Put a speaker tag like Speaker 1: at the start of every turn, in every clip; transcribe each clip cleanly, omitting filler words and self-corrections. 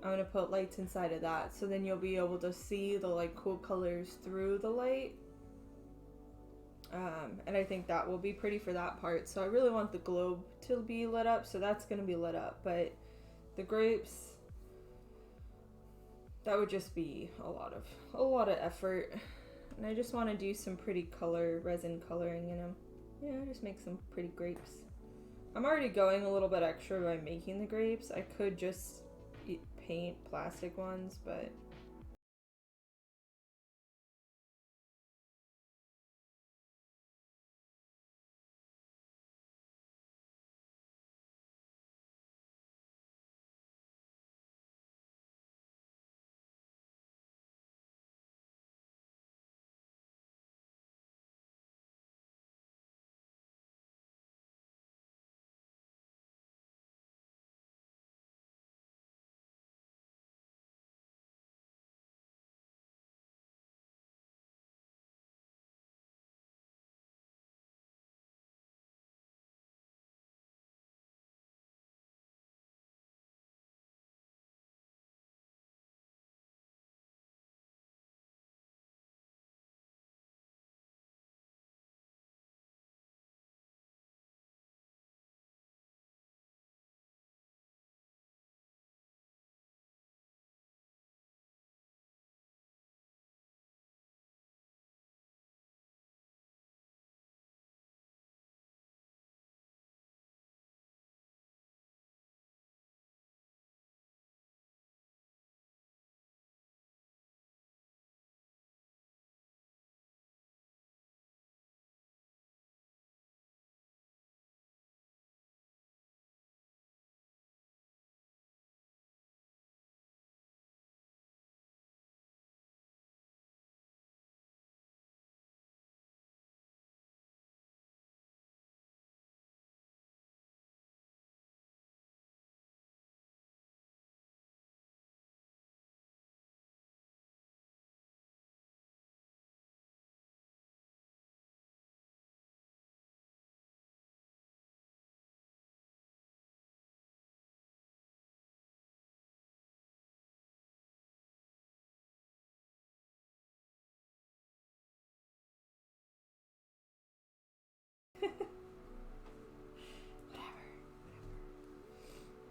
Speaker 1: I'm gonna put lights inside of that, so then you'll be able to see the like cool colors through the light. And I think that will be pretty for that part. So I really want the globe to be lit up, so that's gonna be lit up. But the grapes, that would just be a lot of effort. And I just want to do some pretty resin coloring in them. Yeah, just make some pretty grapes. I'm already going a little bit extra by making the grapes. I could just paint plastic ones, but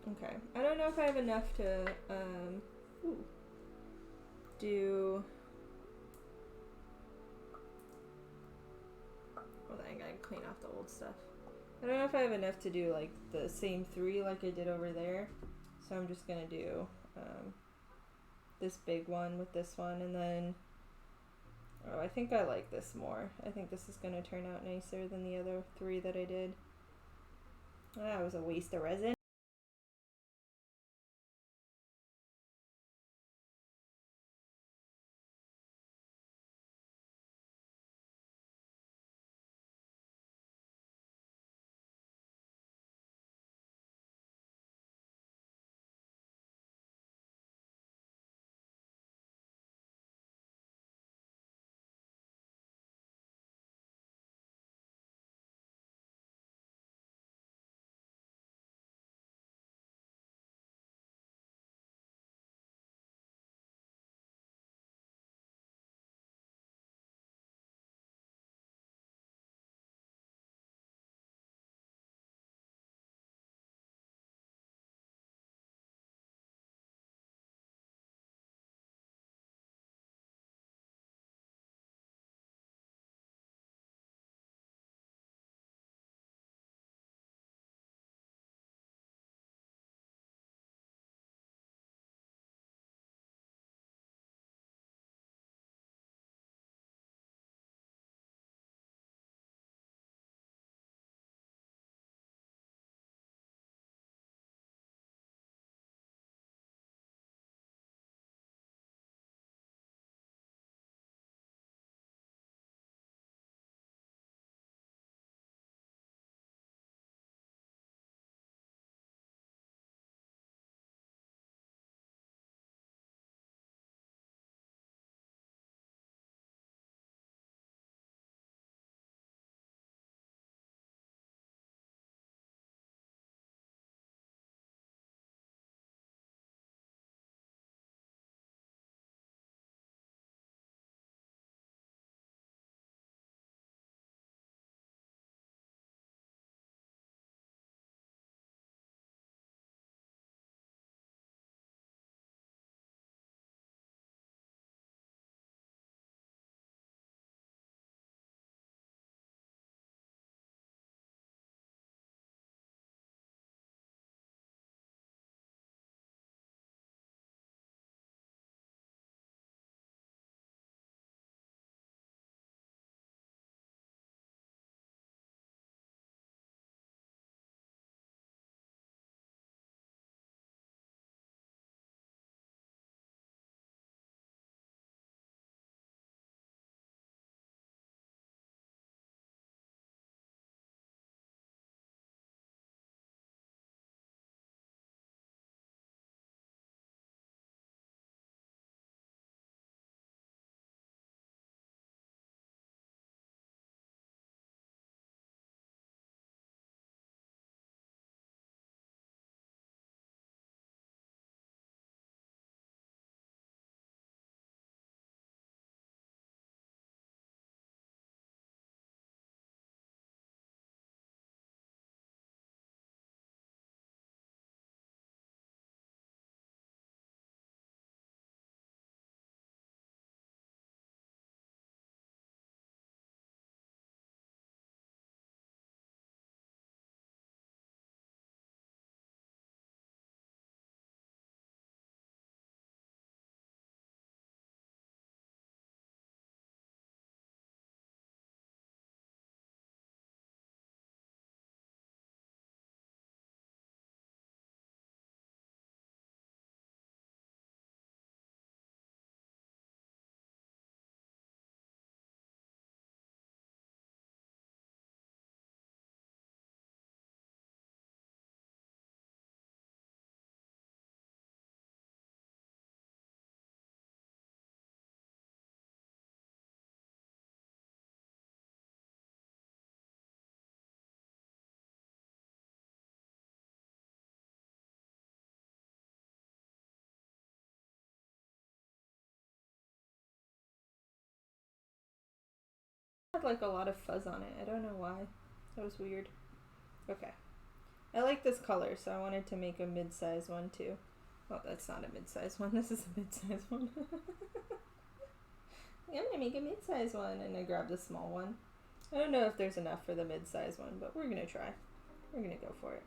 Speaker 1: okay. I don't know if I have enough to do. Well, then I gotta clean off the old stuff. I don't know if I have enough to do like the same three like I did over there. So I'm just gonna do this big one with this one, and then I think I like this more. I think this is gonna turn out nicer than the other three that I did. That was a waste of resin. like a lot of fuzz on it. I don't know why. That was weird. Okay. I like this color, so I wanted to make a mid-size one too. Oh, that's not a mid-size one. This is a mid-size one. I'm gonna make a mid-size one, and I grabbed a small one. I don't know if there's enough for the mid-size one, but we're gonna try. We're gonna go for it.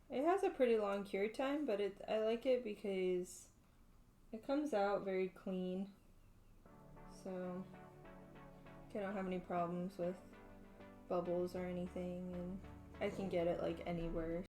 Speaker 1: It has a pretty long cure time, but I like it because it comes out very clean. So I don't have any problems with bubbles or anything, and I can get it like anywhere.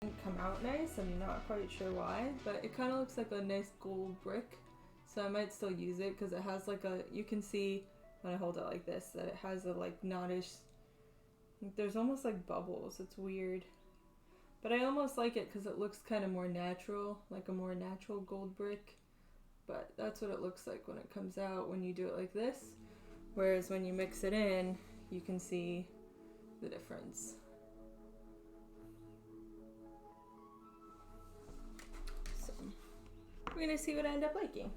Speaker 1: Didn't come out nice. I'm not quite sure why, but it kind of looks like a nice gold brick. So I might still use it because it has like a, you can see when I hold it like this that it has a like knottish, there's almost like bubbles. It's weird. But I almost like it because it looks kind of more natural, like a more natural gold brick. But that's what it looks like when it comes out when you do it like this. Whereas when you mix it in, you can see the difference. So we're gonna see what I end up liking.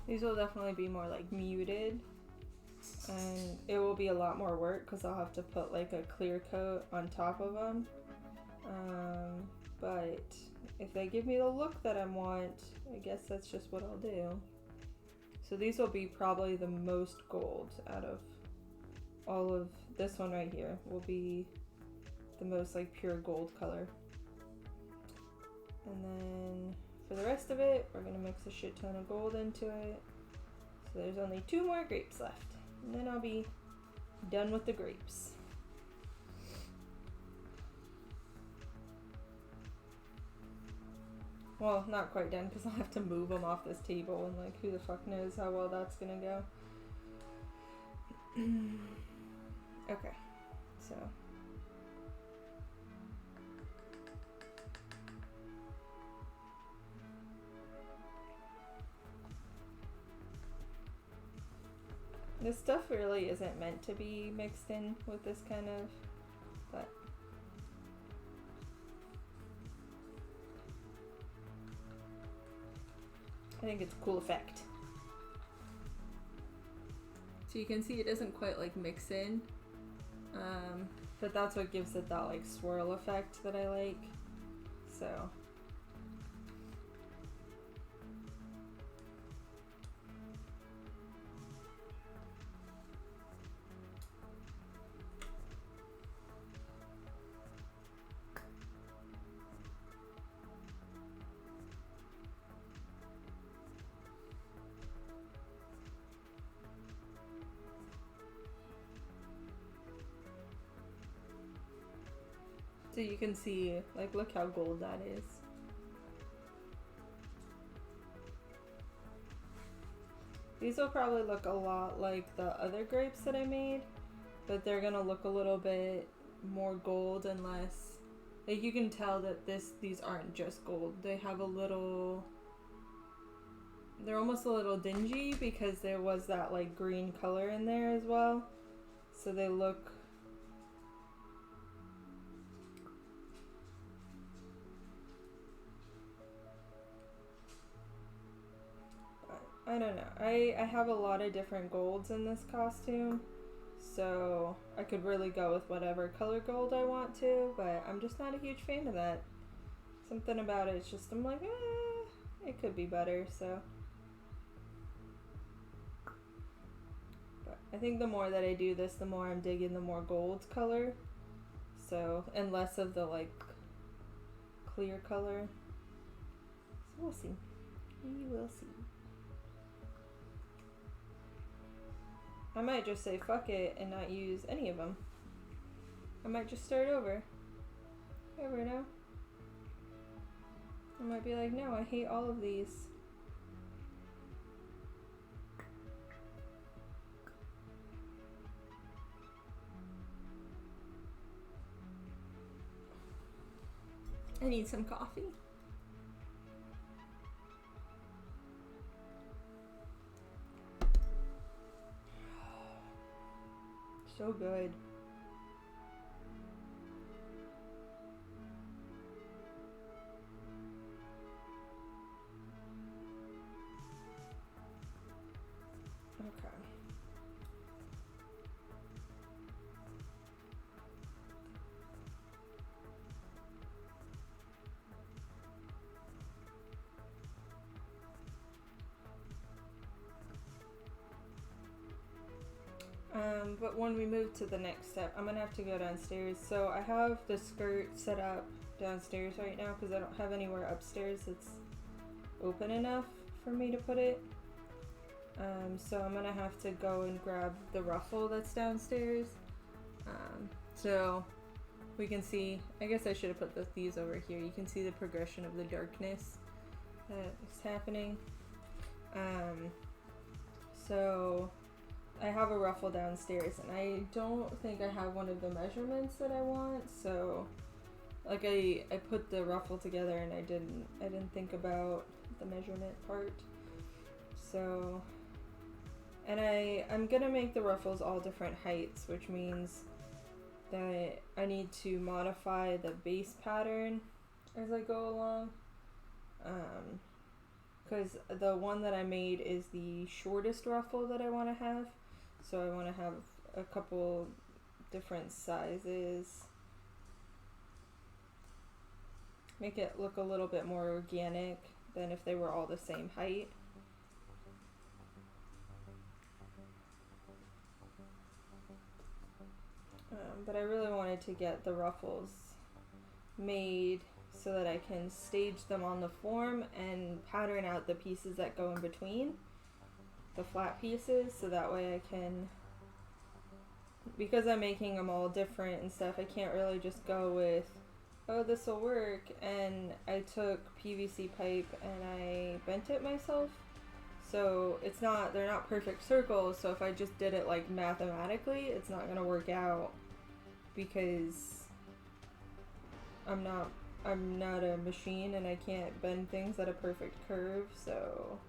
Speaker 1: These will definitely be more like muted, and it will be a lot more work because I'll have to put like a clear coat on top of them. But if they give me the look that I want, I guess that's just what I'll do. So these will be probably the most gold out of all of this one right here. Will be the most like pure gold color. And then for the rest of it, we're gonna mix a shit ton of gold into it. So there's only 2 more grapes left, and then I'll be done with the grapes. Well, not quite done because I'll have to move them off this table, and like who the fuck knows how well that's gonna go. Okay, so this stuff really isn't meant to be mixed in with this kind of, but I think it's a cool effect. So you can see it doesn't quite like mix in, but that's what gives it that like swirl effect that I like. So So you can see, like, look how gold that is. These will probably look a lot like the other grapes that I made, but they're gonna look a little bit more gold and less, like you can tell that these aren't just gold. They have a little, they're almost a little dingy because there was that like green color in there as well. So they look, I don't know. I have a lot of different golds in this costume, so I could really go with whatever color gold I want to, but I'm just not a huge fan of that. Something about it, it's just, I'm like, it could be better, so. But I think the more that I do this, the more I'm digging the more gold color, so, and less of the like clear color. So we'll see. We will see. I might just say fuck it and not use any of them. I might just start over. You never know. I might be like, no, I hate all of these. I need some coffee. So good. Okay. But when we move to the next step, I'm gonna have to go downstairs. So I have the skirt set up downstairs right now because I don't have anywhere upstairs that's open enough for me to put it. So I'm gonna have to go and grab the ruffle that's downstairs. So we can see, I guess I should have put these over here. You can see the progression of the darkness that is happening. So I have a ruffle downstairs and I don't think I have one of the measurements that I want. So like I put the ruffle together and I didn't think about the measurement part. So, and I'm gonna make the ruffles all different heights, which means that I need to modify the base pattern as I go along. Because the one that I made is the shortest ruffle that I want to have. So I want to have a couple different sizes. Make it look a little bit more organic than if they were all the same height. But I really wanted to get the ruffles made so that I can stage them on the form and pattern out the pieces that go in between, the flat pieces, so that way I can, because I'm making them all different and stuff, I can't really just go with, oh, this will work, and I took PVC pipe and I bent it myself. So it's not, they're not perfect circles, so if I just did it like mathematically, it's not gonna work out because I'm not a machine and I can't bend things at a perfect curve, so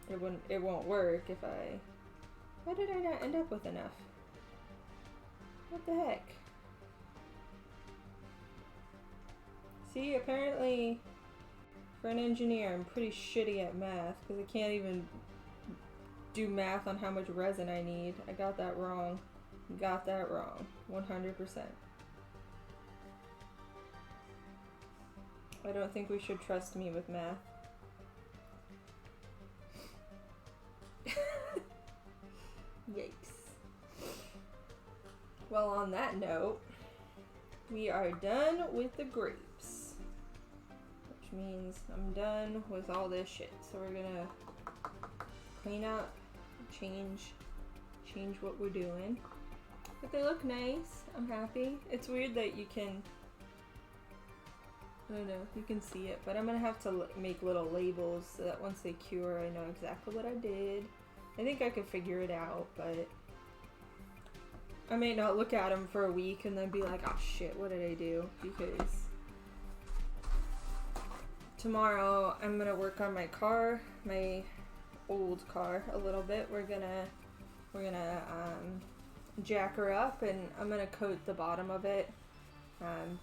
Speaker 1: it won't work if I, why did I not end up with enough? What the heck? See, apparently for an engineer I'm pretty shitty at math because I can't even do math on how much resin I need. I got that wrong. 100%. I don't think we should trust me with math. Yikes. Well, on that note, we are done with the grapes. Which means I'm done with all this shit. So we're gonna clean up, change what we're doing. But they look nice. I'm happy. It's weird that you can, I don't know, you can see it, but I'm gonna have to make little labels so that once they cure, I know exactly what I did. I think I could figure it out, but I may not look at them for a week and then be like, oh shit, what did I do? Because tomorrow I'm gonna work on my car, my old car, a little bit. We're gonna jack her up and I'm gonna coat the bottom of it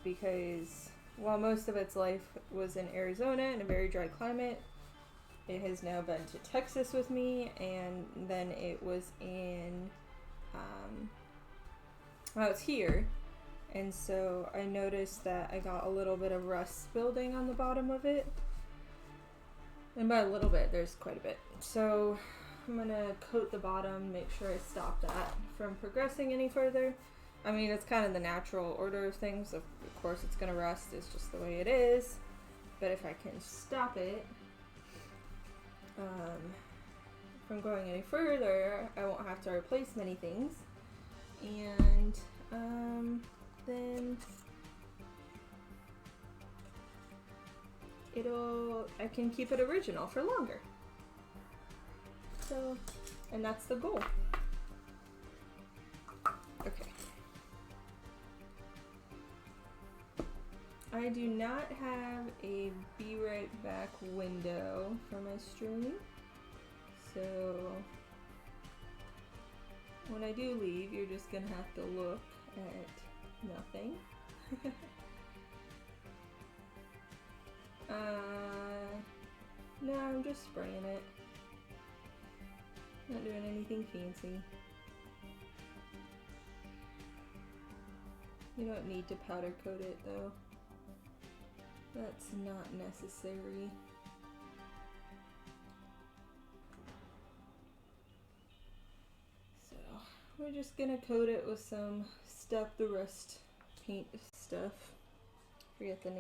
Speaker 1: because while most of its life was in Arizona in a very dry climate, it has now been to Texas with me, and then it was in it's here, and so I noticed that I got a little bit of rust building on the bottom of it, and by a little bit there's quite a bit. So I'm gonna coat the bottom, make sure I stop that from progressing any further. I mean, it's kind of the natural order of things. Of course it's gonna rust, it's just the way it is, but if I can stop it from going any further, I won't have to replace many things, and then I can keep it original for longer. So, and that's the goal. Okay. I do not have a be right back window for my stream, so when I do leave, you're just gonna have to look at nothing. No, I'm just spraying it. Not doing anything fancy. You don't need to powder coat it though. That's not necessary. So we're just gonna coat it with some Stop the Rust paint stuff. Forget the name.